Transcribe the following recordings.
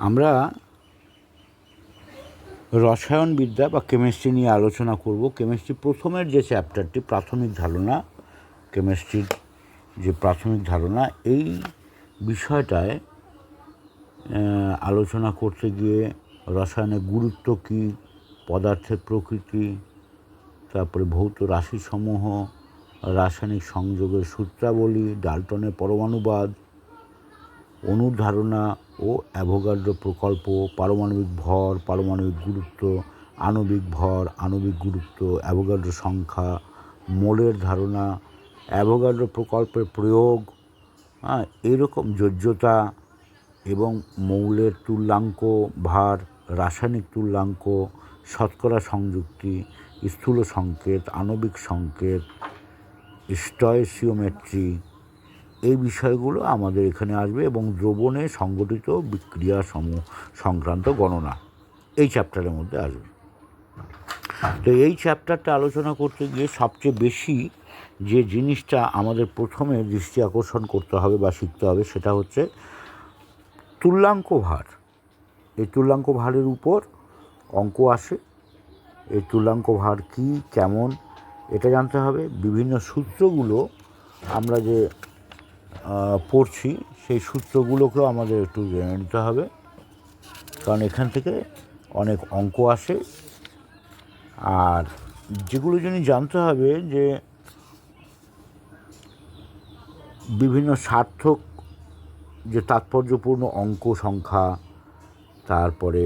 আমরা রসায়নবিদ্যা বা কেমিস্ট্রি নিয়ে আলোচনা করব। কেমিস্ট্রি প্রথমের যে চ্যাপ্টারটি প্রাথমিক ধারণা, কেমিস্ট্রির যে প্রাথমিক ধারণা, এই বিষয়টায় আলোচনা করতে গিয়ে রসায়নের গুরুত্ব কী, পদার্থের প্রকৃতি, তারপরে ভৌত রাশিসমূহ, রাসায়নিক সংযোগের সূত্রাবলী, ডাল্টনের পরমাণুবাদ, অণুর ধারণা ও অ্যাভোগাড্রো প্রকল্প, পারমাণবিক ভর, পারমাণবিক গুরুত্ব, আণবিক ভর, আণবিক গুরুত্ব, অ্যাভোগাড্রো সংখ্যা, মোলের ধারণা, অ্যাভোগাড্রো প্রকল্পের প্রয়োগ, এরকম যোজ্যতা এবং মৌলের তুল্যাঙ্ক ভার, রাসায়নিক তুল্যাঙ্ক, শতকরা সংযুক্তি, স্থূল সংকেত, আণবিক সংকেত, স্টয়চিওমেট্রি, এই বিষয়গুলো আমাদের এখানে আসবে এবং দ্রবণে সংগঠিত বিক্রিয়া সমূহ সংক্রান্ত গণনা এই চ্যাপ্টারের মধ্যে আসবে। তো এই চ্যাপ্টারটা আলোচনা করতে গিয়ে সবচেয়ে বেশি যে জিনিসটা আমাদের প্রথমে দৃষ্টি আকর্ষণ করতে হবে বা শিখতে হবে সেটা হচ্ছে তুল্যাঙ্ক ভার। এই তুল্যাঙ্ক ভারের উপর অঙ্ক আসে। এই তুল্যাঙ্ক ভার কী, কেমন, এটা জানতে হবে। বিভিন্ন সূত্রগুলো আমরা যে পড়ছি সেই সূত্রগুলোকেও আমাদের একটু জেনে নিতে হবে, কারণ এখান থেকে অনেক অঙ্ক আসে। আর যেগুলো যিনি জানতে হবে যে বিভিন্ন সার্থক যে তাৎপর্যপূর্ণ অঙ্ক সংখ্যা, তারপরে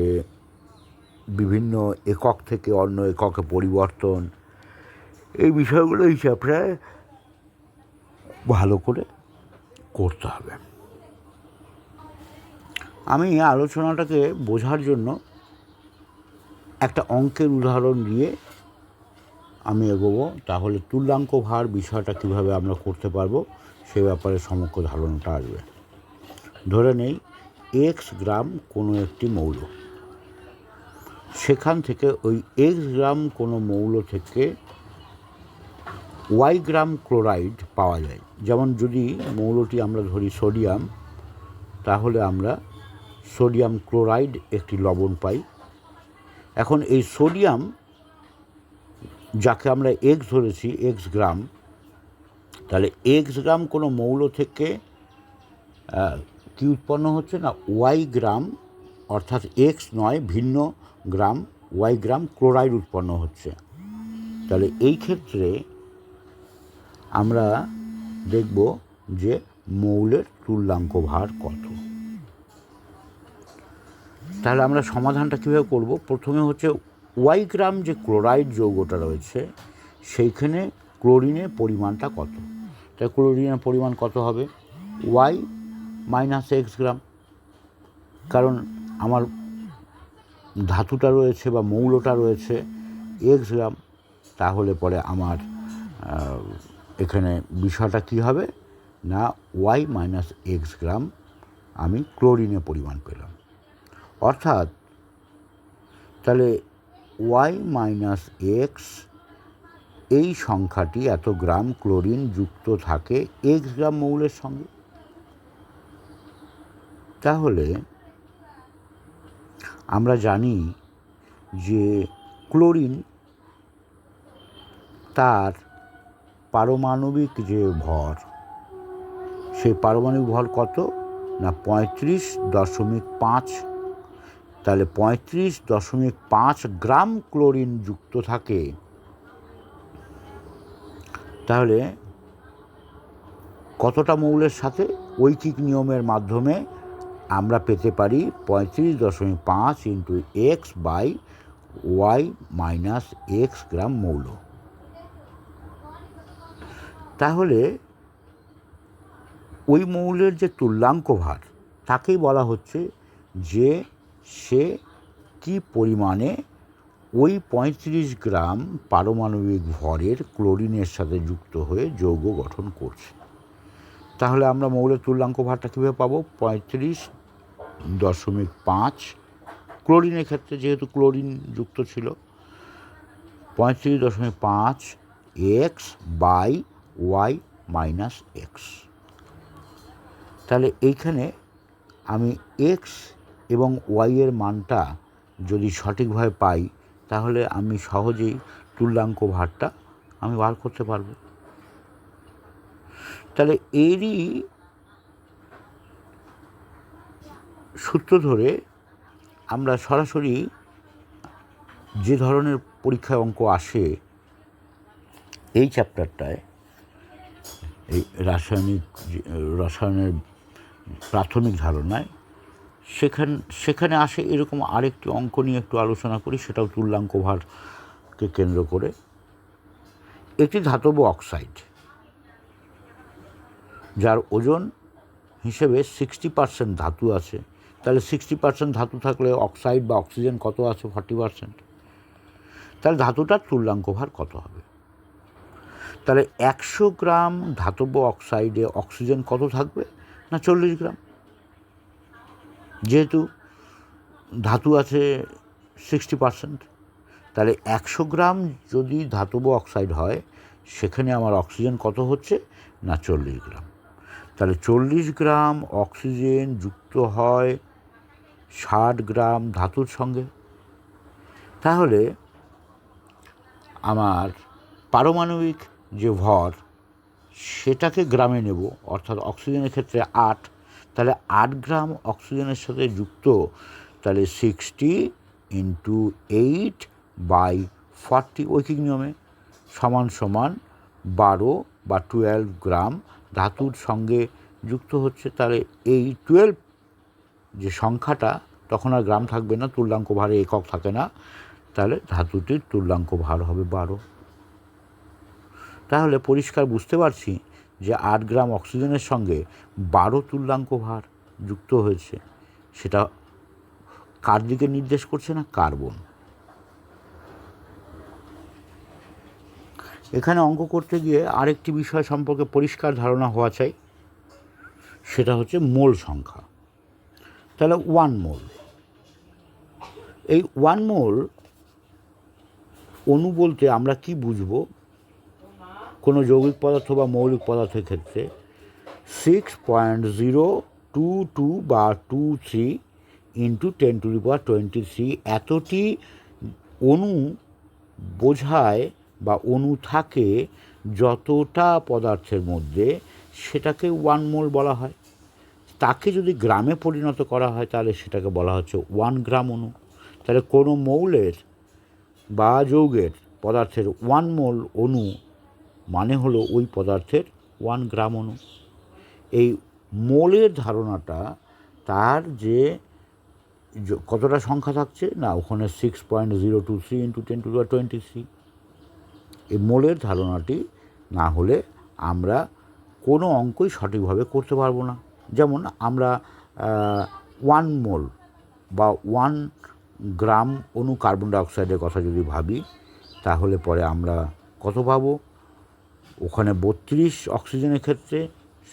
বিভিন্ন একক থেকে অন্য এককে পরিবর্তন, এই বিষয়গুলো এই চ্যাপ্টারে ভালো করে করতে হবে। আমি আলোচনাটাকে বোঝার জন্য একটা অঙ্কের উদাহরণ দিয়ে আমি এগোবো, তাহলে তুল্যাঙ্ক ভার বিষয়টা কীভাবে আমরা করতে পারবো সে ব্যাপারে সমগ্র ধারণাটা আসবে। ধরে নেই এক্স গ্রাম কোনো একটি মৌল, সেখান থেকে ওই এক্স গ্রাম কোনো মৌল থেকে ওয়াই গ্রাম ক্লোরাইড পাওয়া যায়। যেমন যদি মৌলটি আমরা ধরি সোডিয়াম, তাহলে আমরা সোডিয়াম ক্লোরাইড একটি লবণ পাই। এখন এই সোডিয়াম, যাকে আমরা এক্স ধরেছি, এক্স গ্রাম, তাহলে এক্স গ্রাম কোনো মৌল থেকে কি উৎপন্ন হচ্ছে না, ওয়াই গ্রাম, অর্থাৎ এক্স নয় ভিন্ন গ্রাম, ওয়াই গ্রাম ক্লোরাইড উৎপন্ন হচ্ছে। তাহলে এই ক্ষেত্রে আমরা দেখব যে মৌলের তুল্যাঙ্ক ভার কত। তাহলে আমরা সমাধানটা কীভাবে করব? প্রথমে হচ্ছে ওয়াই গ্রাম যে ক্লোরাইড যৌগটা রয়েছে সেইখানে ক্লোরিনের পরিমাণটা কত। তাই ক্লোরিনের পরিমাণ কত হবে? ওয়াই মাইনাস এক্স গ্রাম, কারণ আমার ধাতুটা রয়েছে বা মৌলটা রয়েছে এক্স গ্রাম। তাহলে পরে আমার এখানে বিষয়টা কী হবে না, ওয়াই মাইনাস এক্স গ্রাম আমি ক্লোরিনের পরিমাণ পেলাম। অর্থাৎ তাহলে ওয়াই মাইনাস এক্স, এই সংখ্যাটি এত গ্রাম ক্লোরিন যুক্ত থাকে এক্স গ্রাম মৌলের সঙ্গে। তাহলে আমরা জানি যে ক্লোরিন তার পারমাণবিক যে ভর, সেই পারমাণবিক ভর কত না 35.5। তাহলে 35.5 গ্রাম ক্লোরিন যুক্ত থাকে। তাহলে কতটা মৌলের সাথে ঐকিক নিয়মের মাধ্যমে আমরা পেতে পারি 35.5 into x by Y minus x gram মৌল। তাহলে ওই মৌলের যে তুল্যাঙ্ক ভার তাকেই বলা হচ্ছে যে সে কি পরিমাণে ওই 35 গ্রাম পারমাণবিক ভরের ক্লোরিনের সাথে যুক্ত হয়ে যৌগ গঠন করছে। তাহলে আমরা মৌলের তুল্যাঙ্ক ভারটা কীভাবে পাবো? 35.5 ক্লোরিনের ক্ষেত্রে যেহেতু ক্লোরিন যুক্ত ছিল, 35.5 X by Y minus X. তাহলে এইখানে আমি এক্স এবং ওয়াইয়ের মানটা যদি সঠিকভাবে পাই তাহলে আমি সহজেই তুল্যাঙ্ক ভারটা আমি বার করতে পারবো। তাহলে এরই সূত্র ধরে আমরা সরাসরি যে ধরনের পরীক্ষায় অঙ্ক আসে এই চ্যাপ্টারটায়, এই রসায়নের প্রাথমিক ধারণায়, সেখানে আসে এরকম আরেকটি অঙ্ক নিয়ে একটু আলোচনা করি, সেটাও তুল্যাঙ্ক ভারকে কেন্দ্র করে। একটি ধাতব অক্সাইড যার ওজন হিসেবে 60% ধাতু আছে, তাহলে 60% ধাতু থাকলে অক্সাইড বা অক্সিজেন কত আছে? 40%। তাহলে ধাতুটার তুল্যাঙ্ক ভার কত হবে? তাহলে 100 গ্রাম ধাতব অক্সাইডে অক্সিজেন কত থাকবে? না 40 গ্রাম। যেহেতু ধাতু আছে 60%, তাহলে 100 গ্রাম যদি ধাতব অক্সাইড হয় সেখানে আমার অক্সিজেন কত হচ্ছে? না 40 গ্রাম। তাহলে 40 গ্রাম অক্সিজেন যুক্ত হয় 60 গ্রাম ধাতুর সঙ্গে। তাহলে আমার পারমাণবিক যে ভর সেটাকে গ্রামে নেব, অর্থাৎ অক্সিজেনের ক্ষেত্রে 8, তাহলে 8 গ্রাম অক্সিজেনের সাথে যুক্ত, তাহলে 60 × 8/40 ঐকিক নিয়মে সমান 12 বা 12 গ্রাম ধাতুর সঙ্গে যুক্ত হচ্ছে। তাহলে এই 12 যে সংখ্যাটা, তখন আর গ্রাম থাকবে না, তুল্যাঙ্ক ভারে একক থাকে না, তাহলে ধাতুটির তুল্যাঙ্ক ভার হবে 12। তাহলে পরিষ্কার বুঝতে পারছি যে 8 গ্রাম অক্সিজেনের সঙ্গে 12 তুল্যাঙ্ক ভার যুক্ত হয়েছে। সেটা কার দিকে নির্দেশ করছে? না কার্বন। এখানে অঙ্ক করতে গিয়ে আরেকটি বিষয় সম্পর্কে পরিষ্কার ধারণা হওয়া চাই, সেটা হচ্ছে মোল সংখ্যা। তাহলে 1 মোল, এই 1 মোল অণু বলতে আমরা কি বুঝবো? কোনো যৌগিক পদার্থ বা মৌলিক পদার্থের ক্ষেত্রে 6.022 বা 23 × 10⁻23 এতটি অণু বোঝায় বা অণু থাকে যতটা পদার্থের মধ্যে, সেটাকে 1 মোল বলা হয়। তাকে যদি গ্রামে পরিণত করা হয় তাহলে সেটাকে বলা হচ্ছে 1 গ্রাম অণু। তাহলে কোনো মৌলের বা যৌগের পদার্থের 1 মোল অণু মানে হলো ওই পদার্থের 1 গ্রাম অণু। এই মোলের ধারণাটা, তার যে কতটা সংখ্যা থাকছে? না ওখানে 6.023 × 10⁻23। এই মোলের ধারণাটি না হলে আমরা কোনো অঙ্কই সঠিকভাবে করতে পারবো না। যেমন আমরা 1 মোল বা 1 গ্রাম অণু কার্বন ডাইঅক্সাইডের কথা যদি ভাবি, তাহলে পরে আমরা কত পাবো? ওখানে 32 অক্সিজেনের ক্ষেত্রে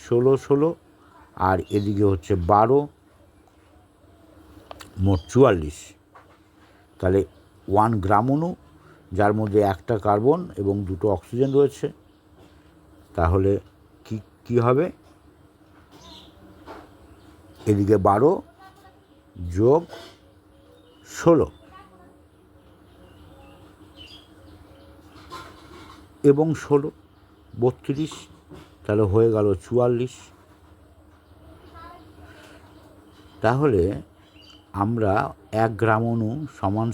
16, আর এদিকে হচ্ছে 12, মোট 44। তাহলে 1 গ্রাম অণু যার মধ্যে একটা কার্বন এবং 2টো অক্সিজেন রয়েছে, তাহলে কি হবে? এদিকে 12 যোগ 16 এবং 16, 32, তাহলে হয়ে গেল 44। তাহলে আমরা 1 গ্রাম অণু সমান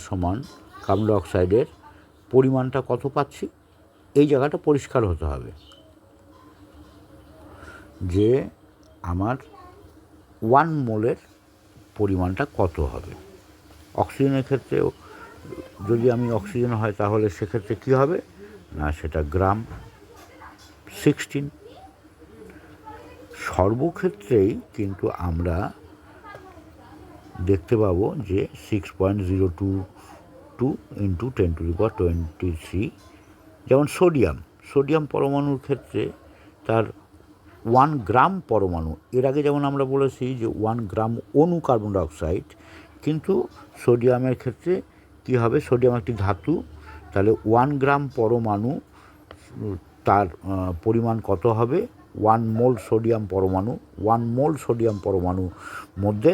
কার্বন ডাইঅক্সাইডের পরিমাণটা কত পাচ্ছি? এই জায়গাটা পরিষ্কার হতে হবে যে আমার 1 মোলের পরিমাণটা কত হবে। অক্সিজেনের ক্ষেত্রেও যদি আমি অক্সিজেন হয় তাহলে সেক্ষেত্রে কী হবে? না সেটা গ্রাম 16। সর্বক্ষেত্রেই কিন্তু আমরা দেখতে পাবো যে 6.022 × 10⁻23। যেমন সোডিয়াম পরমাণুর ক্ষেত্রে তার 1 গ্রাম পরমাণু, এর আগে যেমন আমরা বলেছি যে 1 গ্রাম অণু কার্বন ডাইঅক্সাইড, কিন্তু সোডিয়ামের ক্ষেত্রে কী হবে? সোডিয়াম একটি ধাতু, তাহলে 1 গ্রাম পরমাণু, তার পরিমাণ কত হবে? 1 মোল সোডিয়াম পরমাণু। 1 মোল সোডিয়াম পরমাণু মধ্যে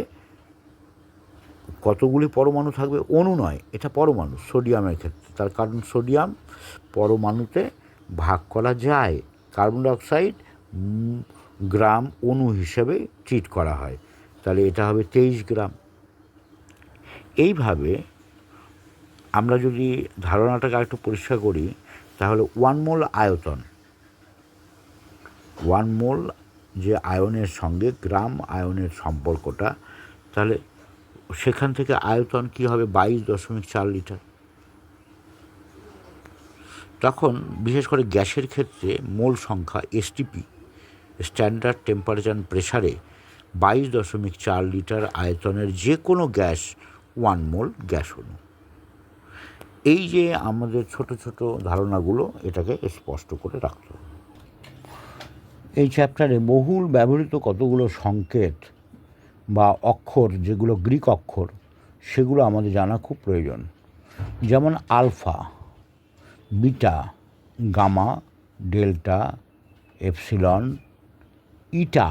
কতগুলি পরমাণু থাকবে? অণু নয়, এটা পরমাণু সোডিয়ামের ক্ষেত্রে। তার কারণ সোডিয়াম পরমাণুতে ভাগ করা যায়, কার্বন ডাইঅক্সাইড গ্রাম অণু হিসেবে ট্রিট করা হয়, তাহলে এটা হবে 23 গ্রাম। এইভাবে আমরা যদি ধারণাটাকে একটু পরিষ্কার করি, তাহলে 1 মোল আয়তন, 1 মোল যে আয়নের সঙ্গে গ্রাম আয়নের সম্পর্কটা, তাহলে সেখান থেকে আয়তন কী হবে? 22.4 লিটার। তখন বিশেষ করে গ্যাসের ক্ষেত্রে মোল সংখ্যা এসটিপি, স্ট্যান্ডার্ড টেম্পারেচার অ্যান্ড প্রেসারে 22.4 লিটার আয়তনের যে কোনো গ্যাস 1 মোল গ্যাস অণু। এই যে আমাদের ছোট ছোট ধারণাগুলো, এটাকে স্পষ্ট করে রাখতে হবে। এই চ্যাপ্টারে বহুল ব্যবহৃত কতগুলো সংকেত বা অক্ষর, যেগুলো গ্রিক অক্ষর, সেগুলো আমাদের জানা খুব প্রয়োজন। যেমন alpha, beta, gamma, delta, epsilon, eta.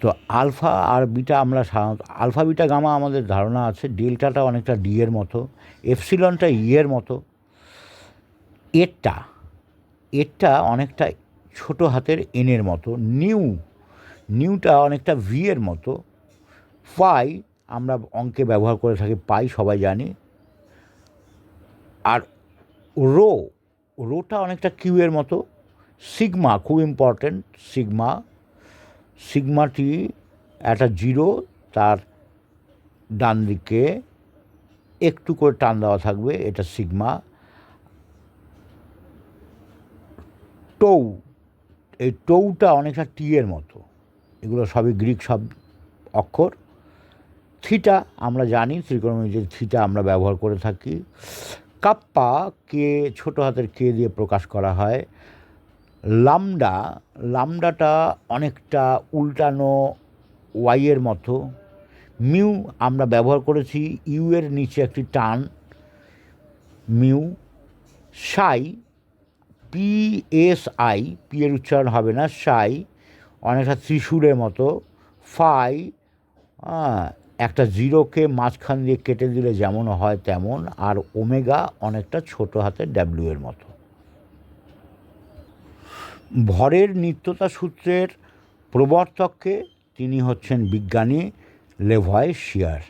তো আলফা আর বিটা আমরা সাধারণত, আলফা বিটা গামা আমাদের ধারণা আছে, ডেল্টাটা অনেকটা ডি এর মতো, এপসিলনটা ই এর মতো, এরটা অনেকটা ছোট হাতের এনের মতো, নিউটা অনেকটা ভি এর মতো, পাই আমরা অঙ্কে ব্যবহার করে থাকি, পাই সবাই জানি, আর রোটা অনেকটা কিউ এর মতো, সিগমা খুব ইম্পর্টেন্ট, সিগমাটি একটা জিরো, তার ডান দিকে একটু করে টান দেওয়া থাকবে, এটা সিগমা। এই টৌটা অনেকটা টি এর মতো। এগুলো সবই গ্রিক সব অক্ষর। থিটা আমরা জানি, ত্রিকোণমিতির থিটা আমরা ব্যবহার করে থাকি। কাপ্পা কে ছোটো হাতের কে দিয়ে প্রকাশ করা হয়। লামডাটা অনেকটা উল্টানো ওয়াইয়ের মতো। মিউ আমরা ব্যবহার করেছি ইউ এর নিচে একটি টান, মিউ। সাই, PSI, পি এর উচ্চারণ হবে না, সাই অনেকটা ত্রিশূলের মতো। ফাই একটা জিরোকে মাঝখান দিয়ে কেটে দিলে যেমন হয় তেমন। আর ওমেগা অনেকটা ছোটো হাতের ডাব্লিউ এর মতো। ভরের নিত্যতা সূত্রের প্রবর্তককে তিনি হচ্ছেন বিজ্ঞানী লেভয়েশিয়ার।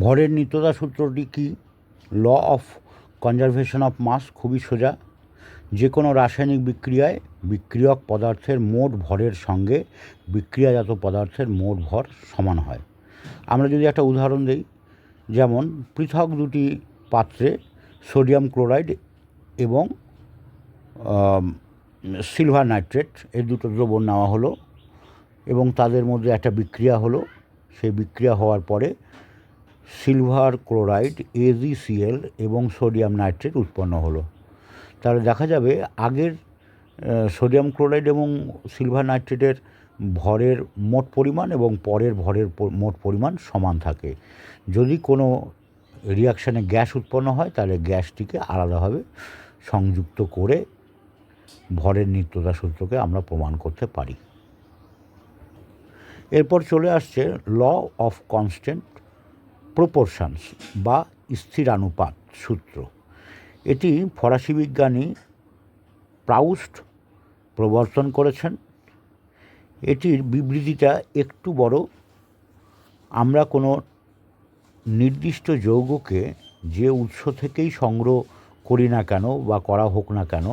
ভরের নিত্যতা সূত্রটি কি? Law of conservation of mass. খুবই সোজা। যে কোনো রাসায়নিক বিক্রিয়ায় বিক্রিয়ক পদার্থের মোট ভরের সঙ্গে বিক্রিয়াজাত পদার্থের মোট ভর সমান হয়। আমরা যদি একটা উদাহরণ দিই, যেমন পৃথক দুটি পাত্রে সোডিয়াম ক্লোরাইড এবং সিলভার নাইট্রেট, এই দুটো দ্রবণ নেওয়া হলো এবং তাদের মধ্যে একটা বিক্রিয়া হলো। সেই বিক্রিয়া হওয়ার পরে সিলভার ক্লোরাইড AgCl এবং সোডিয়াম নাইট্রেট উৎপন্ন হলো। তাহলে দেখা যাবে আগের সোডিয়াম ক্লোরাইড এবং সিলভার নাইট্রেটের ভরের মোট পরিমাণ এবং পরের ভরের মোট পরিমাণ সমান থাকে। যদি কোনো রিয়াকশানে গ্যাস উৎপন্ন হয়, তাহলে গ্যাসটিকে আলাদাভাবে সংযুক্ত করে ভরের নিত্যতা সূত্রকে আমরা প্রমাণ করতে পারি। এরপর চলে আসছে ল অফ কনস্ট্যান্ট প্রপোর্শনস বা স্থিরানুপাত সূত্র। এটি ফরাসি বিজ্ঞানী প্রাউস্ট প্রবর্তন করেছেন। এটির বিবৃতিটা একটু বড়। আমরা কোনো নির্দিষ্ট যৌগকে যে উৎস থেকেই সংগ্রহ করি না কেন বা করা হোক না কেন,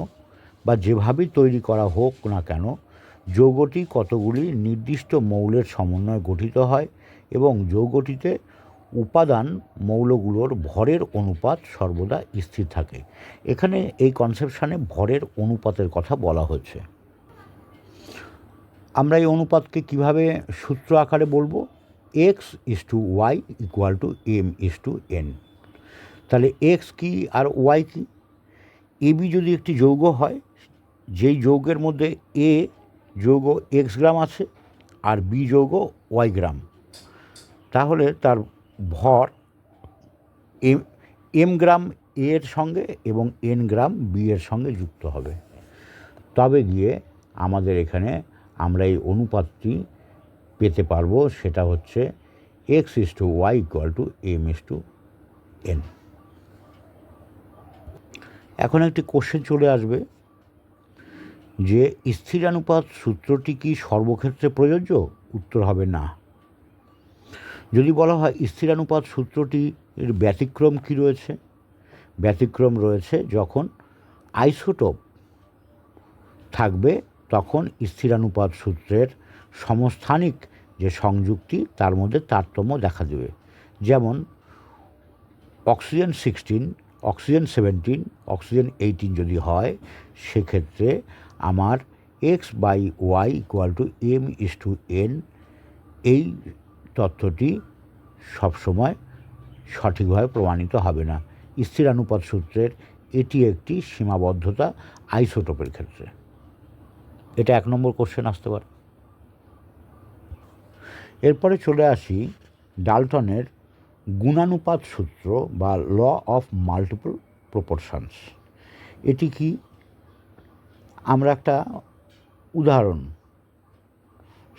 বা যেভাবেই তৈরি করা হোক না কেন, যৌগটি কতগুলি নির্দিষ্ট মৌলের সমন্বয়ে গঠিত হয় এবং যৌগটিতে উপাদান মৌলগুলোর ভরের অনুপাত সর্বদা স্থির থাকে। এখানে এই কনসেপশানে ভরের অনুপাতের কথা বলা হয়েছে। আমরা এই অনুপাতকে কিভাবে সূত্র আকারে বলবো? x:y = m:n। তাহলে এক্স কি আর ওয়াই কি? এবি যদি একটি যৌগ হয়, যেই যৌগের মধ্যে এ যৌগ এক্স গ্রাম আছে আর বি যৌগ ওয়াই গ্রাম, তাহলে তার ভর এম গ্রাম এ এর সঙ্গে এবং এন গ্রাম বি এর সঙ্গে যুক্ত হবে। তবে গিয়ে আমাদের এখানে আমরা এই অনুপাতটি পেতে পারবো, সেটা হচ্ছে x/y = m/n। এখন একটি কোশ্চেন চলে আসবে যে স্থিরানুপাত সূত্রটি কি সর্বক্ষেত্রে প্রযোজ্য? উত্তর হবে না। যদি বলা হয় স্থিরানুপাত সূত্রটির ব্যতিক্রম কি রয়েছে? ব্যতিক্রম রয়েছে যখন আইসোটোপ থাকবে তখন স্থিরানুপাত সূত্রের সমস্থানিক যে সংযুক্তি তার মধ্যে তারতম্য দেখা দেবে। যেমন অক্সিজেন 16, অক্সিজেন 17, অক্সিজেন 18 যদি হয়, সেক্ষেত্রে আমার x/y = m/n এই তথ্যটি সবসময় সঠিকভাবে প্রমাণিত হবে না। স্থিরানুপাত সূত্রের এটি একটি সীমাবদ্ধতা আইসোটোপের ক্ষেত্রে। এটা 1 নম্বর কোশ্চেন আসতে পারে। এরপরে চলে আসি ডাল্টনের গুণানুপাত সূত্র বা ল অফ মাল্টিপল প্রপোর্শনস। এটি কি? আমরা একটা উদাহরণ,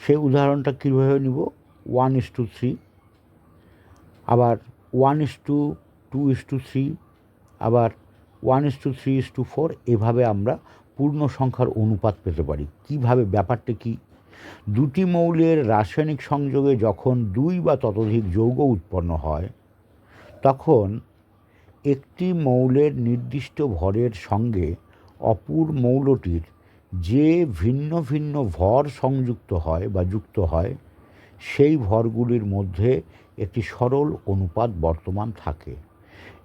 সেই উদাহরণটা কীভাবে নিব? 1:3, আবার 1:2:3, আবার 1:3:4, এভাবে আমরা পূর্ণ সংখ্যার অনুপাত পেতে পারি। কিভাবে? ব্যাপারটা কি? দুটি মৌলের রাসায়নিক সংযোগে যখন 2 বা ততোধিক যৌগ উৎপন্ন হয়, তখন একটি মৌলের নির্দিষ্ট ভরের সঙ্গে অপর মৌলটির যে ভিন্ন ভিন্ন ভর সংযুক্ত হয় বা যুক্ত হয়, সেই ভরগুলির মধ্যে একটি সরল অনুপাত বর্তমান থাকে।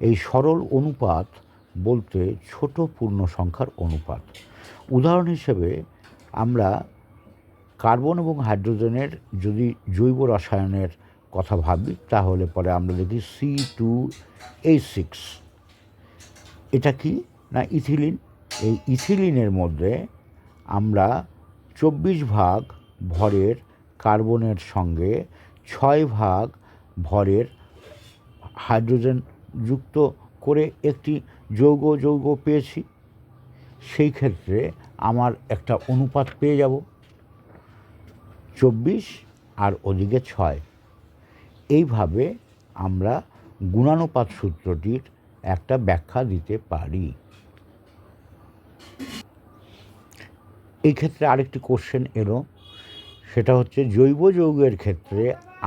এই সরল অনুপাত বলতে ছোট পূর্ণ সংখ্যার অনুপাত। উদাহরণ হিসেবে আমরা কার্বন এবং হাইড্রোজেনের যদি জৈব রসায়নের কথা ভাবি, তাহলে পরে আমরা দেখি C2H6। এটা কি না? ইথিলিন। এই ইথিলিনের মধ্যে আমরা 24 ভাগ ভরের কার্বনের সঙ্গে 6 ভাগ ভরের হাইড্রোজেন যুক্ত করে একটি যৌগ পেয়েছি। সেই ক্ষেত্রে আমার একটা অনুপাত পেয়ে যাব 24 আর ওদিকে 6। এইভাবে আমরা গুণানুপাত সূত্রটির একটা ব্যাখ্যা দিতে পারি। এই ক্ষেত্রে আরেকটি কোশ্চেন এলো, সেটা হচ্ছে জৈব যৌগের ক্ষেত্রে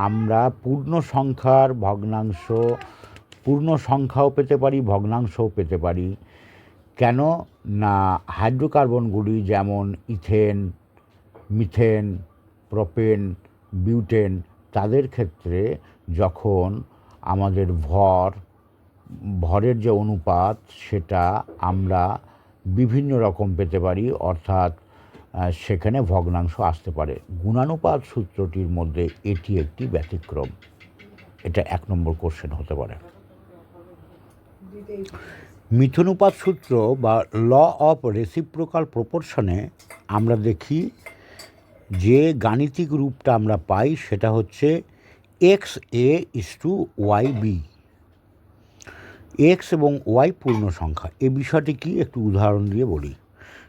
আমরা পূর্ণ সংখ্যাও পেতে পারি, ভগ্নাংশও পেতে পারি। কেন না? হাইড্রোকার্বনগুলি যেমন ইথেন, মিথেন, প্রোপেন, বিউটেন, তাদের ক্ষেত্রে যখন আমাদের ভরের যে অনুপাত, সেটা আমরা বিভিন্ন রকম পেতে পারি, অর্থাৎ সেখানে ভগ্নাংশ আসতে পারে। গুণানুপাত সূত্রটির মধ্যে এটি একটি ব্যতিক্রম। এটা 1 নম্বর কোশ্চেন হতে পারে। মিথনুপাত সূত্র বা ল অফ রেসিপ্রোকাল প্রপোর্শনে আমরা দেখি যে গাণিতিক রূপটা আমরা পাই, সেটা হচ্ছে XA/YB। এক্স এবং ওয়াই পূর্ণ সংখ্যা। এই বিষয়টি কি একটু উদাহরণ দিয়ে বলি।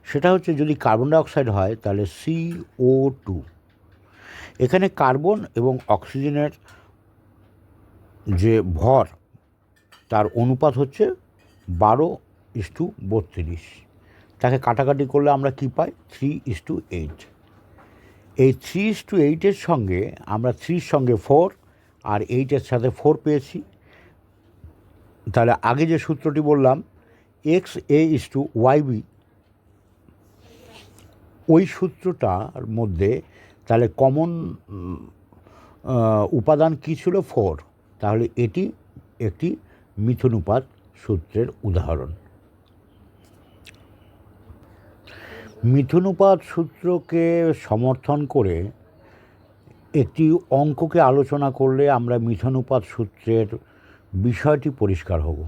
সেটা হচ্ছে যদি কার্বন ডাইঅক্সাইড হয় তাহলে CO2। এখানে কার্বন এবং অক্সিজেনের যে ভর, তার অনুপাত হচ্ছে 12:32। তাকে কাটাকাটি করলে আমরা কি পাই? 3:8। এই 3:8-এর সঙ্গে আমরা 3-র সঙ্গে 4 আর 8-এর সাথে 4 পেয়েছি। তাহলে আগে যে সূত্রটি বললাম XA/YB, ওই সূত্রটার মধ্যে তাহলে কমন উপাদান কী ছিল? 4। তাহলে এটি একটি মিথনুপাত সূত্রের উদাহরণ। মিথনুপাত সূত্রকে সমর্থন করে একটি অঙ্ককে আলোচনা করলে আমরা মিথনুপাত সূত্রের বিষয়টি পরিষ্কার হব।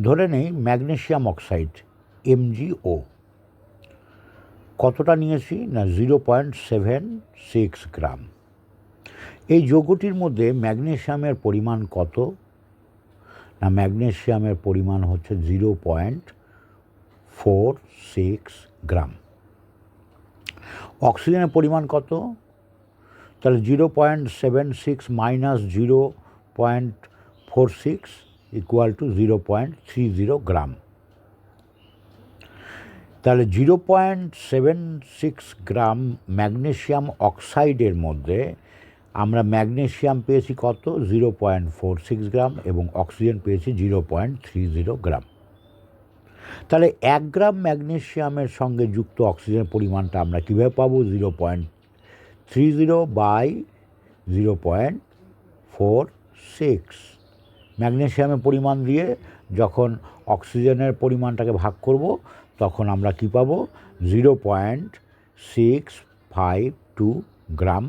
ধরে নেই ম্যাগনেসিয়াম অক্সাইড MgO কতটা নিয়েছি না 0.76 গ্রাম। এই যৌগটির মধ্যে ম্যাগনেসিয়ামের পরিমাণ কত না? ম্যাগনেসিয়ামের পরিমাণ হচ্ছে 0.46 গ্রাম। অক্সিজেনের পরিমাণ কত? তাহলে 0.76 মাইনাস 0.46 ইকুয়াল টু 0.30 গ্রাম। তাহলে 0.76 গ্রাম ম্যাগনেসিয়াম অক্সাইডের মধ্যে আমরা ম্যাগনেসিয়াম পেয়েছি কত? 0.46 গ্রাম এবং অক্সিজেন পেয়েছি 0.30 গ্রাম। তাহলে 1 গ্রাম ম্যাগনেসিয়ামের সঙ্গে যুক্ত অক্সিজেনের পরিমাণটা আমরা কীভাবে পাবো? 0.30 বাই 0.46। ম্যাগনেসিয়ামের পরিমাণ দিয়ে যখন অক্সিজেনের পরিমাণটাকে ভাগ করব তখন আমরা কী পাবো? 0.652 গ্রাম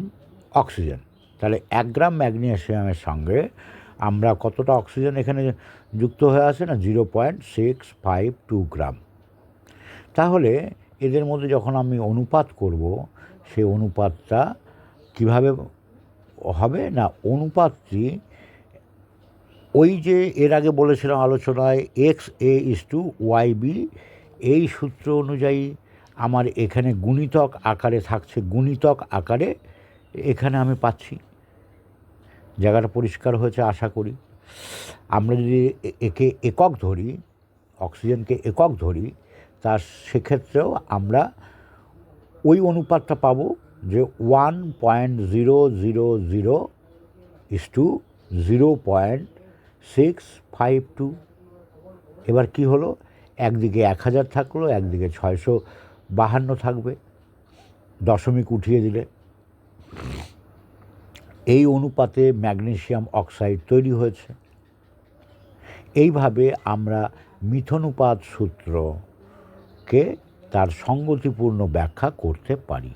অক্সিজেন। তাহলে 1 গ্রাম ম্যাগনেসিয়ামের সঙ্গে আমরা কতটা অক্সিজেন এখানে যুক্ত হয়ে আছে না? 0.652 গ্রাম। তাহলে এদের মধ্যে যখন আমি অনুপাত করব, সেই অনুপাতটা কিভাবে হবে না? অনুপাতটি ওই যে এর আগে বলেছিলাম আলোচনায় XA/YB, এই সূত্র অনুযায়ী আমার এখানে গুণিতক আকারে থাকছে, গুণিতক আকারে এখানে আমি পাচ্ছি। জায়গাটা পরিষ্কার হয়েছে আশা করি। আমরা যদি একে একক ধরি, অক্সিজেনকে একক ধরি, তার সেক্ষেত্রেও আমরা ওই অনুপাতটা পাবো যে 1.00:0.652। এবার কি হলো? একদিকে 1000 থাকলো, একদিকে 652 থাকবে, দশমিক উঠিয়ে দিলে। এই অনুপাতে ম্যাগনেসিয়াম অক্সাইড তৈরি হয়েছে। এইভাবে আমরা মিথনুপাত সূত্রকে তার সঙ্গতিপূর্ণ ব্যাখ্যা করতে পারি।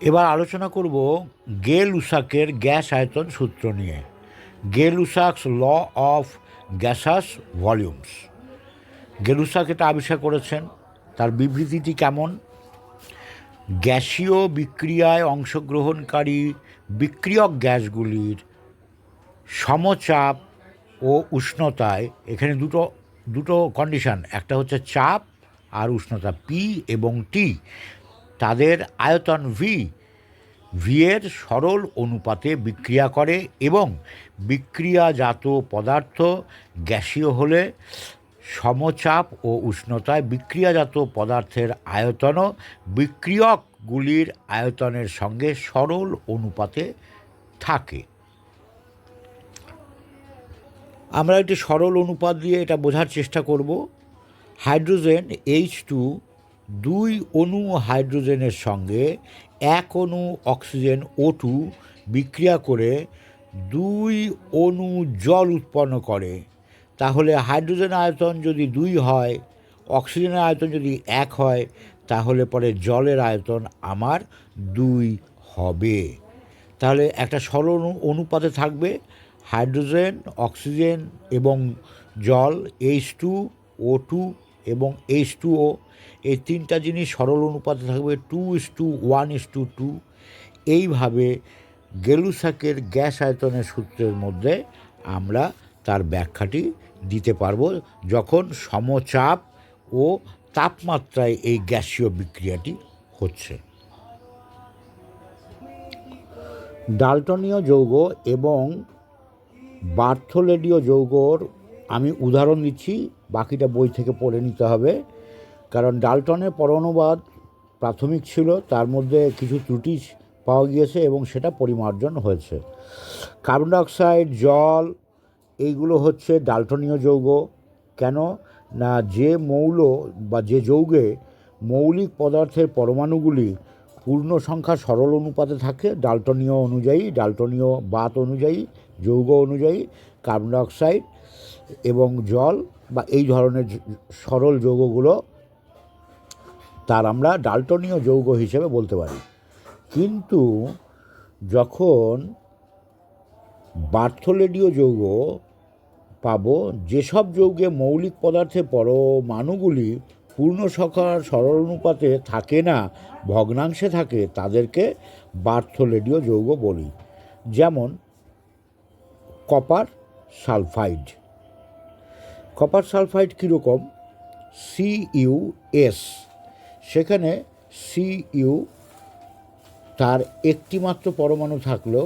এবার আলোচনা করব গে-লুসাকের গ্যাস আয়তন সূত্র নিয়ে। গে-লুসাকস ল অফ গ্যাসাস ভলিউমস। গে-লুসাক এটা আবিষ্কার করেছেন। তার বিবৃতিটি কেমন? গ্যাসীয় বিক্রিয়ায় অংশগ্রহণকারী বিক্রিয়ক গ্যাসগুলির সমচাপ ও উষ্ণতায়, এখানে দুটো কন্ডিশন, একটা হচ্ছে চাপ আর উষ্ণতা পি এবং টি, তাদের আয়তন ভি এর সরল অনুপাতে বিক্রিয়া করে এবং বিক্রিয়াজাত পদার্থ গ্যাসীয় হলে সমচাপ ও উষ্ণতায় বিক্রিয়াজাত পদার্থের আয়তনও বিক্রিয়কগুলির আয়তনের সঙ্গে সরল অনুপাতে থাকে। আমরা একটি সরল অনুপাত দিয়ে এটা বোঝার চেষ্টা করব। হাইড্রোজেন H2 2 অণু হাইড্রোজেনের সঙ্গে 1 অণু অক্সিজেন O2 বিক্রিয়া করে 2 অণু জল উৎপন্ন করে। তাহলে হাইড্রোজেন আয়তন যদি 2 হয়, অক্সিজেনের আয়তন যদি 1 হয়, তাহলে পরে জলের আয়তন আমার 2 হবে। তাহলে একটা সরল অনুপাতে থাকবে হাইড্রোজেন, অক্সিজেন এবং জল, H2, O2 এবং H2O, এই তিনটা জিনিস সরল অনুপাতে থাকবে 2:1:2। এইভাবে গে-লুসাকের গ্যাস আয়তনের সূত্রের মধ্যে আমরা তার ব্যাখ্যাটি দিতে পারবো যখন সমচাপ ও তাপমাত্রায় এই গ্যাসীয় বিক্রিয়াটি হচ্ছে। ডাল্টনীয় যৌগ এবং বার্থোলেডীয় যৌগর আমি উদাহরণ দিচ্ছি, বাকিটা বই থেকে পড়ে নিতে হবে, কারণ ডাল্টনের পরমাণুবাদ প্রাথমিক ছিল, তার মধ্যে কিছু ত্রুটি পাওয়া গিয়েছে এবং সেটা পরিমার্জন হয়েছে। কার্বন ডাইঅক্সাইড, জল, এইগুলো হচ্ছে ডাল্টনীয় যৌগ। কেন না? যে মৌল বা যে যৌগে মৌলিক পদার্থের পরমাণুগুলি পূর্ণ সংখ্যা সরল অনুপাতে থাকে, ডাল্টনীয় অনুযায়ী, ডাল্টনীয় বাত অনুযায়ী, যৌগ অনুযায়ী, কার্বন ডাইঅক্সাইড এবং জল বা এই ধরনের সরল যৌগগুলো তার আমরা ডাল্টনীয় যৌগ হিসেবে বলতে পারি। কিন্তু যখন বার্থোলেডীয় যৌগ পাবো, যেসব যৌগে মৌলিক পদার্থের পরমাণুগুলি পূর্ণ সংখ্যার সরল অনুপাতে থাকে না, ভগ্নাংশে থাকে, তাদেরকে বার্থোলেডীয় যৌগ বলি। যেমন কপার সালফাইড। কপার সালফাইড কীরকম? CuS, সেখানে Cu তার একটি মাত্র পরমাণু থাকলেও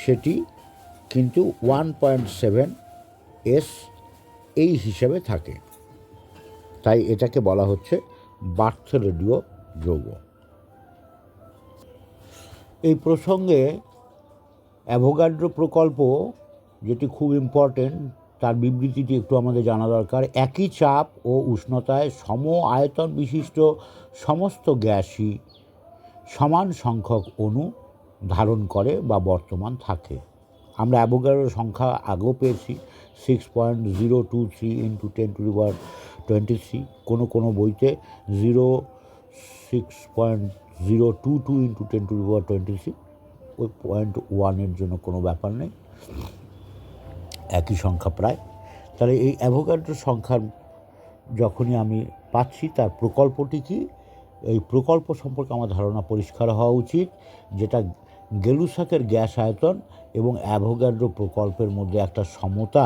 সেটি কিন্তু 1.7 S এই হিসাবে থাকে, তাই এটাকে বলা হচ্ছে বার্থোলোডিও যৌগ। এই প্রসঙ্গে অ্যাভোগাড্রো প্রকল্প, যেটি খুব ইম্পর্টেন্ট, তার বিবৃতিটি একটু আমাদের জানা দরকার। একই চাপ ও উষ্ণতায় সম আয়তন বিশিষ্ট সমস্ত গ্যাসই সমান সংখ্যক অণু ধারণ করে বা বর্তমান থাকে। আমরা অ্যাভোগাড্রোর সংখ্যা আগেও পেয়েছি 6.023 × 10⁻23, কোনো বইতে 6.022 × 10⁻23, ওই 0.1 জন্য কোনো ব্যাপার নেই, একই সংখ্যা প্রায়। তাহলে এই অ্যাভোগাড্রো সংখ্যার যখনই আমি পাচ্ছি, তার প্রকল্পটি কি, এই প্রকল্প সম্পর্কে আমার ধারণা পরিষ্কার হওয়া উচিত, যেটা গেলুসাকের গ্যাস আয়তন এবং অ্যাভোগাড্রো প্রকল্পের মধ্যে একটা সমতা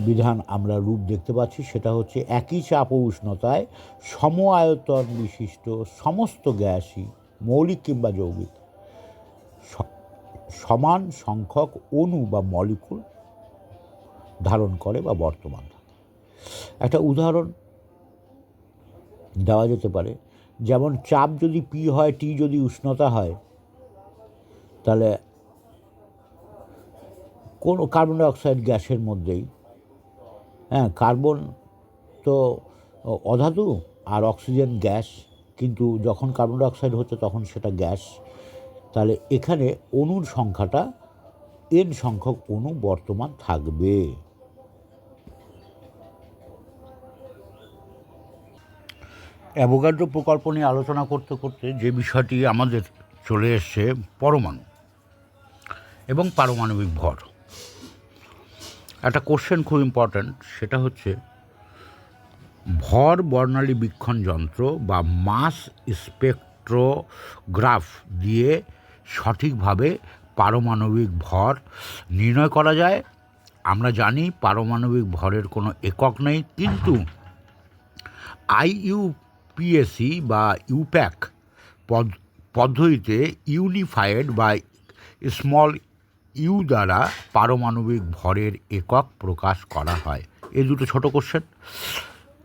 বিধান আমরা রূপ দেখতে পাচ্ছি। সেটা হচ্ছে একই চাপ ও উষ্ণতায় সম আয়তন বিশিষ্ট সমস্ত গ্যাসই, মৌলিক কিংবা যৌগিক, সমান সংখ্যক অণু বা মলিকুল ধারণ করে বা বর্তমান থাকে। একটা উদাহরণ দেওয়া যেতে পারে, যেমন চাপ যদি P হয়, T যদি উষ্ণতা হয়, তাহলে কোনো কার্বন ডাইঅক্সাইড গ্যাসের মধ্যেই, কার্বন তো অধাতু আর অক্সিজেন গ্যাস, কিন্তু যখন কার্বন ডাইঅক্সাইড হচ্ছে তখন সেটা গ্যাস, তাহলে এখানে অণুর সংখ্যাটা N সংখ্যক অণু বর্তমান থাকবে। অ্যাভোগাড্রো প্রকল্প নিয়ে আলোচনা করতে করতে যে বিষয়টি আমাদের চলে এসছে, পরমাণু এবং পারমাণবিক ভর। একটা কোশ্চেন খুব ইম্পর্ট্যান্ট, সেটা হচ্ছে ভর বর্ণালী বীক্ষণ যন্ত্র বা মাস স্পেকট্রোগ্রাফ দিয়ে সঠিকভাবে পারমাণবিক ভর নির্ণয় করা যায়। আমরা জানি পারমাণবিক ভরের কোনো একক নেই, কিন্তু IUPAC বা ইউপ্যাক পদ্ধতিতে ইউনিফায়েড বা স্মল ইউ দ্বারা পারমাণবিক ভরের একক প্রকাশ করা হয়। এই দুটো ছোটো কোশ্চেন।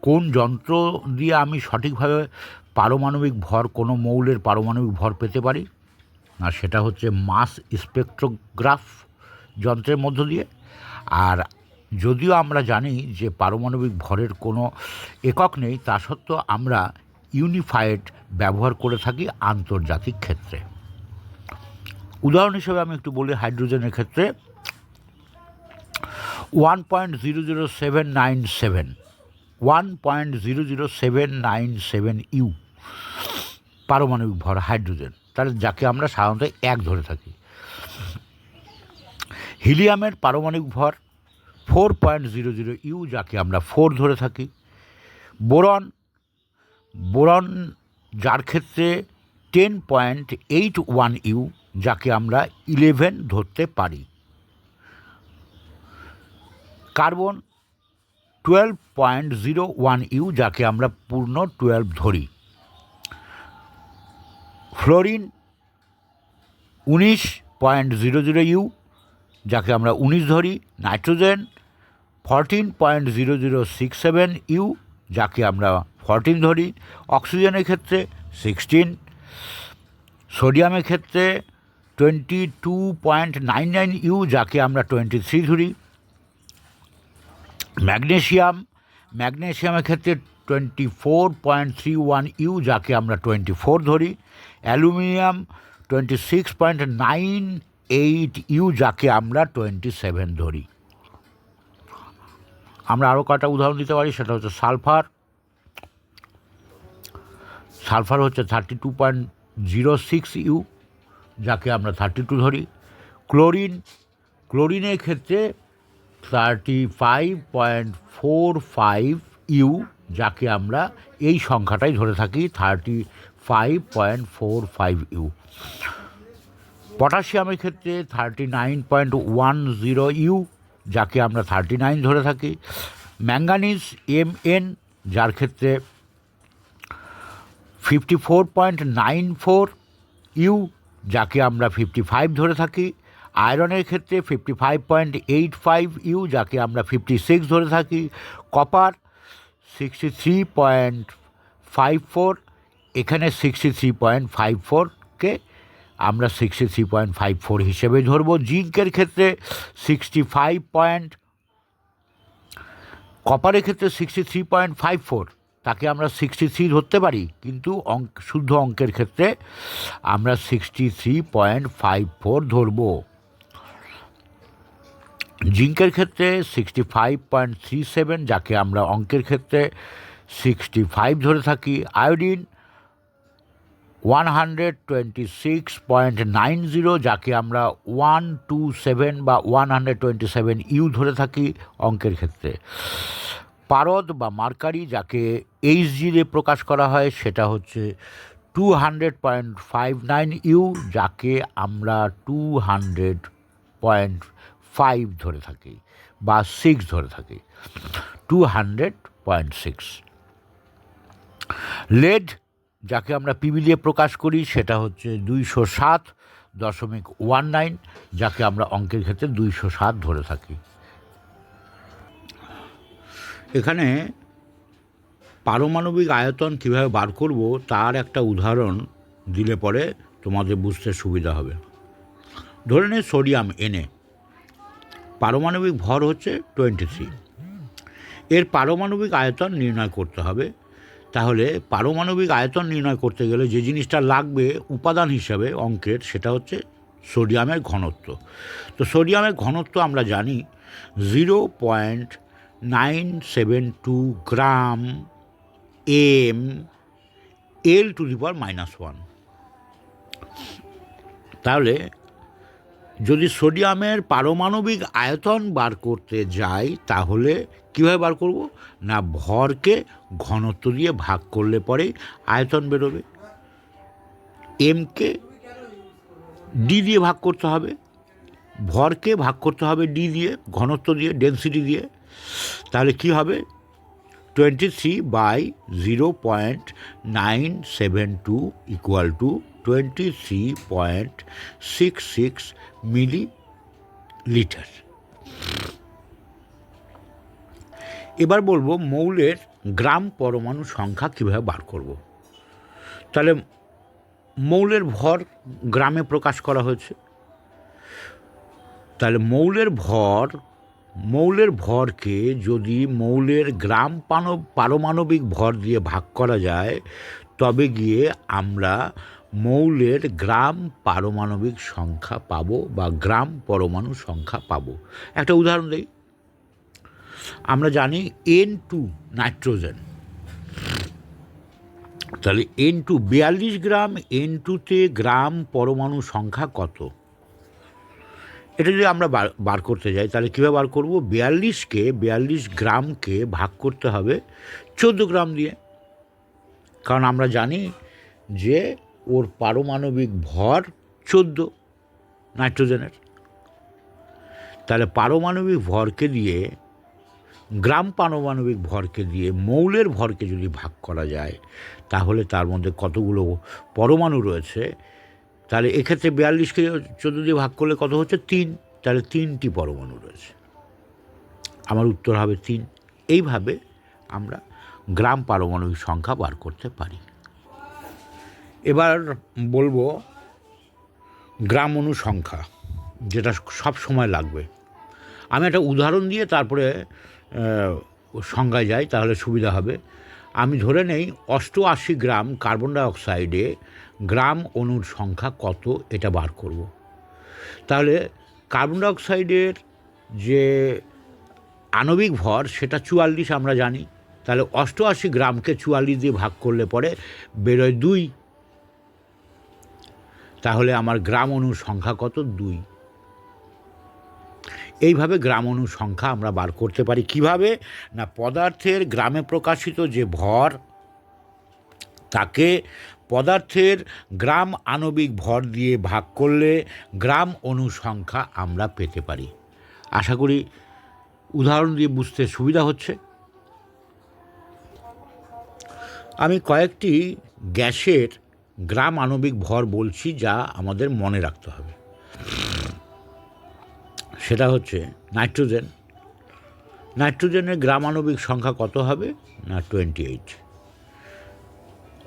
কোন যন্ত্র দিয়ে আমি সঠিকভাবে পারমাণবিক ভর, কোনো মৌলের পারমাণবিক ভর পেতে পারি? না, সেটা হচ্ছে মাস স্পেকট্রোগ্রাফ যন্ত্রের মধ্য দিয়ে। আর যদিও আমরা জানি যে পারমাণবিক ভরের কোনো একক নেই, তা সত্ত্বেও আমরা ইউনিফায়েড ব্যবহার করে থাকি আন্তর্জাতিক ক্ষেত্রে। উদাহরণ হিসেবে আমি একটু বলি, হাইড্রোজেনের ক্ষেত্রে 1.00797 ইউ পারমাণবিক ভর হাইড্রোজেন, তাহলে যাকে আমরা সাধারণত 1 ধরে থাকি। হিলিয়ামের পারমাণবিক ভর 4.00 ইউ, যাকে আমরা 4 ধরে থাকি। বোরন যার ক্ষেত্রে 10.81 ইউ, যাকে আমরা 11 ধরতে পারি। কার্বন 12.01 ইউ, যাকে আমরা পূর্ণ 12 ধরি। ফ্লোরিন 19.00 ইউ, যাকে আমরা 19 ধরি। নাইট্রোজেন 14.0067 ইউ, যাকে আমরা 14 ধরি। অক্সিজেনের ক্ষেত্রে 16, সোডিয়ামের ক্ষেত্রে 22.99 ইউ, যাকে আমরা 23 ধরি। ম্যাগনেশিয়ামের ক্ষেত্রে 24.31 ইউ, যাকে আমরা 24 ধরি। অ্যালুমিনিয়াম 26.98 ইউ, যাকে আমরা 27 ধরি। আমরা আরও কয়েকটা উদাহরণ দিতে পারি, সেটা হচ্ছে সালফার হচ্ছে 32.06 ইউ, যাকে আমরা 32 ধরি। ক্লোরিনের ক্ষেত্রে 35.45 ইউ, যাকে আমরা এই সংখ্যাটাই ধরে থাকি, 35.45 ইউ। পটাশিয়ামের ক্ষেত্রে 39.10 ইউ, যাকে আমরা 39 ধরে থাকি। ম্যাঙ্গানিজ Mn, যার ক্ষেত্রে 54.94 ইউ, যাকে আমরা 55 ধরে থাকি। আয়রনের ক্ষেত্রে 55.85 ইউ, যাকে আমরা 56 ধরে থাকি। কপার 63.54, এখানে 63.54কে আমরা 63.54 হিসেবে ধরব। জিঙ্কের ক্ষেত্রে 65. কপারের ক্ষেত্রে 63.54, তাকে আমরা 63 ধরতে পারি, কিন্তু শুদ্ধ অঙ্কের ক্ষেত্রে আমরা 63.54 ধরব। জিঙ্কের ক্ষেত্রে 65.37, যাকে আমরা অঙ্কের ক্ষেত্রে 65 ধরে থাকি। আয়োডিন 126.90, যাকে আমরা 127 বা 127 ইউ ধরে থাকি অঙ্কের ক্ষেত্রে। পারদ বা মার্কারি, যাকে এইচজি দিয়ে প্রকাশ করা হয়, সেটা হচ্ছে 200.59 ইউ, যাকে আমরা 200.5 ধরে থাকি বা 6 ধরে থাকি, 200.6। লেড, যাকে আমরা পিবি দিয়ে প্রকাশ করি, সেটা হচ্ছে 207.19, যাকে আমরা অঙ্কের ক্ষেত্রে 207 ধরে থাকি। এখানে পারমাণবিক আয়তন কীভাবে বার করব তার একটা উদাহরণ দিলে পরে তোমাদের বুঝতে সুবিধা হবে। ধরে নে সোডিয়াম Na, পারমাণবিক ভর হচ্ছে 23, এর পারমাণবিক আয়তন নির্ণয় করতে হবে। তাহলে পারমাণবিক আয়তন নির্ণয় করতে গেলে যে জিনিসটা লাগবে উপাদান হিসাবে অঙ্কের, সেটা হচ্ছে সোডিয়ামের ঘনত্ব। তো সোডিয়ামের ঘনত্ব আমরা জানি 0.972 গ্রাম এম L⁻⁻1। তাহলে যদি সোডিয়ামের পারমাণবিক আয়তন বার করতে যাই তাহলে কীভাবে বার করব না, ভরকে ঘনত্ব দিয়ে ভাগ করলে পরেই আয়তন বেরোবে। এমকে ডি দিয়ে ভাগ করতে হবে, ভরকে ভাগ করতে হবে ডি দিয়ে, ঘনত্ব দিয়ে, ডেন্সিটি দিয়ে। তাহলে কি হবে, 23/0.972 ইকুয়াল টু 23.66 মিলিলিটার। এবার বলবো মৌলের গ্রাম পরমাণু সংখ্যা কীভাবে বার করব। তাহলে মৌলের ভর গ্রামে প্রকাশ করা হয়েছে। তাহলে মৌলের ভরকে যদি মৌলের গ্রাম পারমাণবিক ভর দিয়ে ভাগ করা যায় তবে গিয়ে আমরা মৌলের গ্রাম পারমাণবিক সংখ্যা পাবো বা গ্রাম পরমাণু সংখ্যা পাবো। একটা উদাহরণ দিই। আমরা জানি N2 নাইট্রোজেন, তাহলে N2 42 গ্রাম, N2তে গ্রাম পরমাণু সংখ্যা কত, এটা যদি আমরা বার করতে যাই তাহলে কীভাবে বার করব, 42 গ্রামকে ভাগ করতে হবে 14 গ্রাম দিয়ে, কারণ আমরা জানি যে ওর পারমাণবিক ভর 14 নাইট্রোজেনের। তাহলে পারমাণবিক ভরকে দিয়ে, গ্রাম পারমাণবিক ভরকে দিয়ে মৌলের ভরকে যদি ভাগ করা যায় তাহলে তার মধ্যে কতগুলো পরমাণু রয়েছে, তাহলে এক্ষেত্রে 42কে 14 দিয়ে ভাগ করলে কত হচ্ছে 3, তাহলে 3টি পরমাণু রয়েছে। আমার উত্তর হবে 3। এইভাবে আমরা গ্রাম পারমাণবিক সংখ্যা বার করতে পারি। এবার বলবো গ্রাম অণু সংখ্যা, যেটা সব সময় লাগবে। আমি একটা উদাহরণ দিয়ে তারপরে সংজ্ঞায় যাই, তাহলে সুবিধা হবে। আমি ধরে নেই 88 গ্রাম কার্বন ডাইঅক্সাইডে গ্রাম অণুর সংখ্যা কত, এটা বার করব। তাহলে কার্বন ডাইঅক্সাইডের যে আণবিক ভর সেটা 44 আমরা জানি। তাহলে 88 গ্রামকে 44 দিয়ে ভাগ করলে পরে বেরোয় 2। তাহলে আমার গ্রাম অণুর সংখ্যা কত, 2। এইভাবে গ্রাম অণু সংখ্যা আমরা বার করতে পারি। কিভাবে না, পদার্থের গ্রামে প্রকাশিত যে ভর তাকে পদার্থের গ্রাম আণবিক ভর দিয়ে ভাগ করলে গ্রাম অণু সংখ্যা আমরা পেতে পারি। আশা করি উদাহরণ দিয়ে বুঝতে সুবিধা হচ্ছে। আমি কয়েকটি গ্যাসের গ্রাম আণবিক ভর বলছি, যা আমাদের মনে রাখতে হবে। সেটা হচ্ছে নাইট্রোজেন। নাইট্রোজেনের গ্রাম আণবিক সংখ্যা কত হবে? না 28।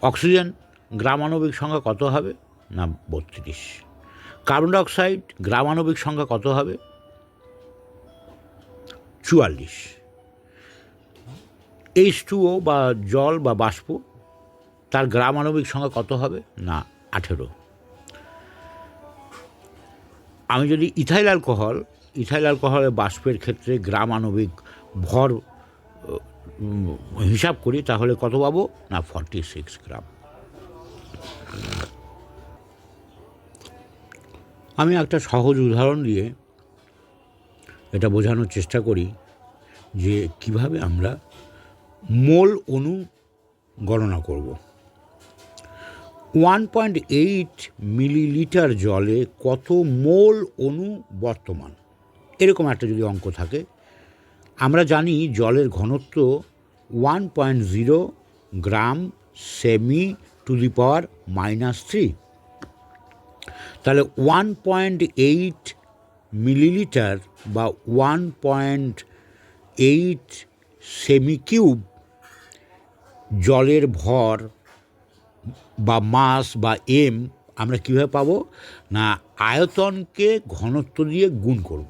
অক্সিজেন গ্রাম আণবিক সংখ্যা কত হবে? না 32। কার্বন ডাইঅক্সাইড গ্রাম আণবিক সংখ্যা কত হবে? 44। H2O বা জল বা বাষ্প, তার গ্রাম আণবিক সংখ্যা কত হবে? না 18। আমি যদি ইথাইল অ্যালকোহলের বাষ্পের ক্ষেত্রে গ্রাম আণবিক ভর হিসাব করি, তাহলে কত পাবো? না 46 গ্রাম। আমি একটা সহজ উদাহরণ দিয়ে এটা বোঝানোর চেষ্টা করি যে কিভাবে আমরা মোল অণু গণনা করব। 1.8 মিলিলিটার জলে কত মোল অণু বর্তমান, এরকম একটা যদি অঙ্ক থাকে, আমরা জানি জলের ঘনত্ব 1.0 গ্রাম সেমি টু দি পাওয়ার -3। তাহলে 1.8 মিলিলিটার বা 1.8 সেমি কিউব জলের ভর বা মাস বা এম আমরা কীভাবে পাবো? না আয়তনকে ঘনত্ব দিয়ে গুণ করব,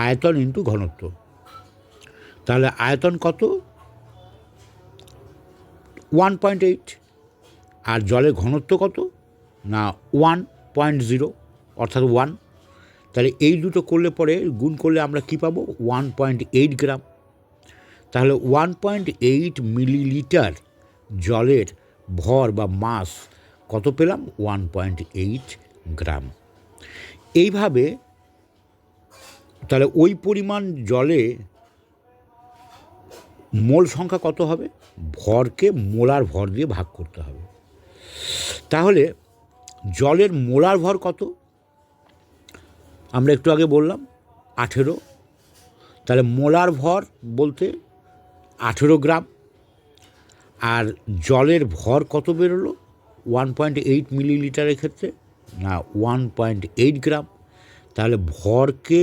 আয়তন ইন্টু ঘনত্ব। তাহলে আয়তন কত? 1.8। আর জলের ঘনত্ব কত? না 1.0 অর্থাৎ 1। তাহলে এই দুটো করলে পরে গুণ করলে আমরা কী পাবো? 1.8 গ্রাম। তাহলে 1.8 মিলিলিটার জলের ভর বা মাস কত পেলাম? 1.8 গ্রাম। এইভাবে তাহলে ওই পরিমাণ জলে মোল সংখ্যা কত হবে? ভরকে মোলার ভর দিয়ে ভাগ করতে হবে। তাহলে জলের মোলার ভর কত? আমরা একটু আগে বললাম 18। তাহলে মোলার ভর বলতে 18 গ্রাম। আর জলের ভর কত বেরোলো 1.8 মিলিলিটারের ক্ষেত্রে? না 1.8 গ্রাম। তাহলে ভরকে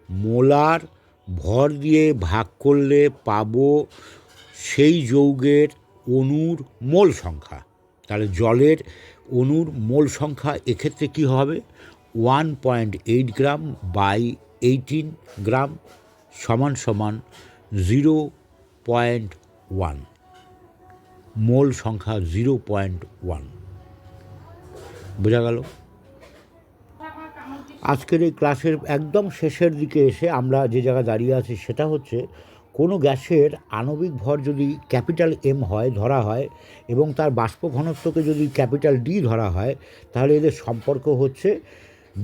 মোলার ভর দিয়ে ভাগ করলে পাবো সেই যৌগের অণুর মোল সংখ্যা। তাহলে জলের অণুর মোল সংখ্যা এক্ষেত্রে কী হবে? 1.8 গ্রাম বাই 18 গ্রাম সমান সমান 0.1। মোল সংখ্যা 0.1। বোঝা গেল? আজকের এই ক্লাসের একদম শেষের দিকে এসে আমরা যে জায়গায় দাঁড়িয়ে আছি সেটা হচ্ছে, কোনো গ্যাসের আণবিক ভর যদি ক্যাপিটাল এম হয় ধরা হয় এবং তার বাষ্প ঘনত্বকে যদি ক্যাপিটাল ডি ধরা হয়, তাহলে এদের সম্পর্ক হচ্ছে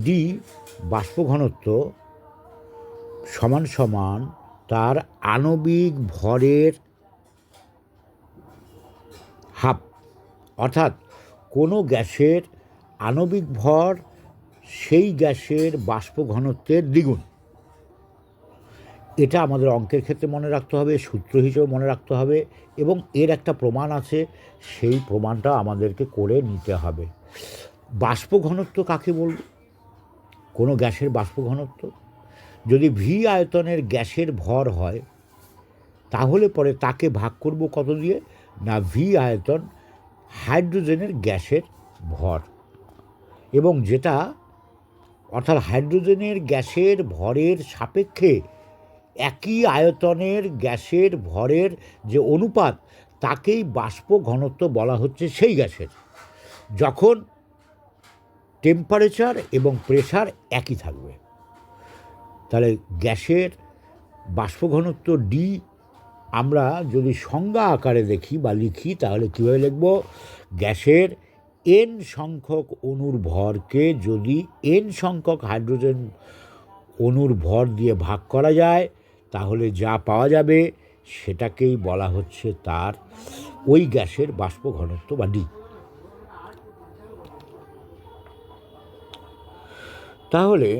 ডি বাষ্প ঘনত্ব সমান সমান তার আণবিক ভরের হাফ। অর্থাৎ কোনো গ্যাসের আণবিক ভর সেই গ্যাসের বাষ্প ঘনত্বের দ্বিগুণ। এটা আমাদের অঙ্কের ক্ষেত্রে মনে রাখতে হবে, সূত্র হিসেবে মনে রাখতে হবে, এবং এর একটা প্রমাণ আছে, সেই প্রমাণটা আমাদেরকে করে নিতে হবে। বাষ্প ঘনত্ব কাকে বলব? কোনো গ্যাসের বাষ্প ঘনত্ব যদি ভি আয়তনের গ্যাসের ভর হয়, তাহলে পরে তাকে ভাগ করব কত দিয়ে? না ভি আয়তন হাইড্রোজেনের গ্যাসের ভর, এবং যেটা অর্থাৎ হাইড্রোজেনের গ্যাসের ভরের সাপেক্ষে একই আয়তনের গ্যাসের ভরের যে অনুপাত, তাকেই বাষ্প ঘনত্ব বলা হচ্ছে সেই গ্যাসের, যখন টেম্পারেচার এবং প্রেশার একই থাকবে। তাহলে গ্যাসের বাষ্প ঘনত্ব ডি আমরা যদি সংজ্ঞা আকারে দেখি বা লিখি, তাহলে কীভাবে লিখব? গ্যাসের এন সংখ্যক অণুর ভরকে যদি এন সংখ্যক হাইড্রোজেন অণুর ভর দিয়ে ভাগ করা যায়, তাহলে যা পাওয়া যাবে সেটাকেই বলা হচ্ছে তার ওই গ্যাসের বাষ্প ঘনত্ব বা ডি। তাহলে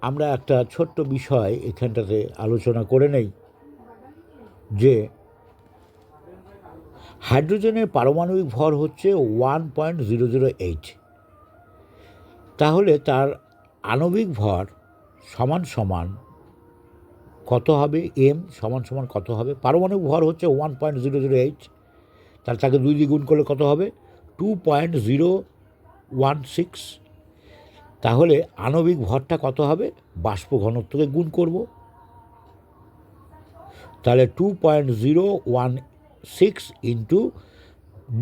আমরা একটা ছোট্ট বিষয় এখানটাতে আলোচনা করে নেই, যে হাইড্রোজেনের পারমাণবিক ভর হচ্ছে 1.008, তাহলে তার আণবিক ভর সমান সমান কত হবে? এম সমান সমান কত হবে? পারমাণবিক ভর হচ্ছে 1.008, তাহলে তাকে 2 দিয়ে গুণ করলে কত হবে? 2.016। তাহলে আণবিক ভরটা কত হবে? বাষ্প ঘনত্বকে গুণ করব, তাহলে 2.016 ইন্টু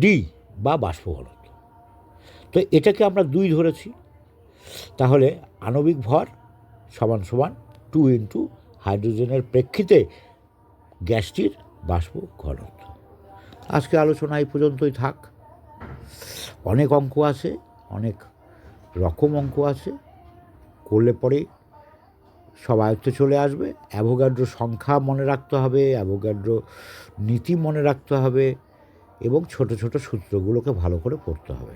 ডি বা বাষ্প ঘনত্ব। তো এটাকে আমরা 2 ধরেছি, তাহলে আণবিক ভর সমান সমান 2 ইন্টু হাইড্রোজেনের প্রেক্ষিতে গ্যাসটির বাষ্প ঘনত্ব। আজকে আলোচনা এই পর্যন্তই থাক। অনেক অঙ্ক আছে, অনেক রকম অঙ্ক আছে, করলে পরে সব আয়ত্তে চলে আসবে। অ্যাভোগাড্রো সংখ্যা মনে রাখতে হবে, অ্যাভোগাড্রো নীতি মনে রাখতে হবে এবং ছোট ছোট সূত্রগুলোকে ভালো করে পড়তে হবে।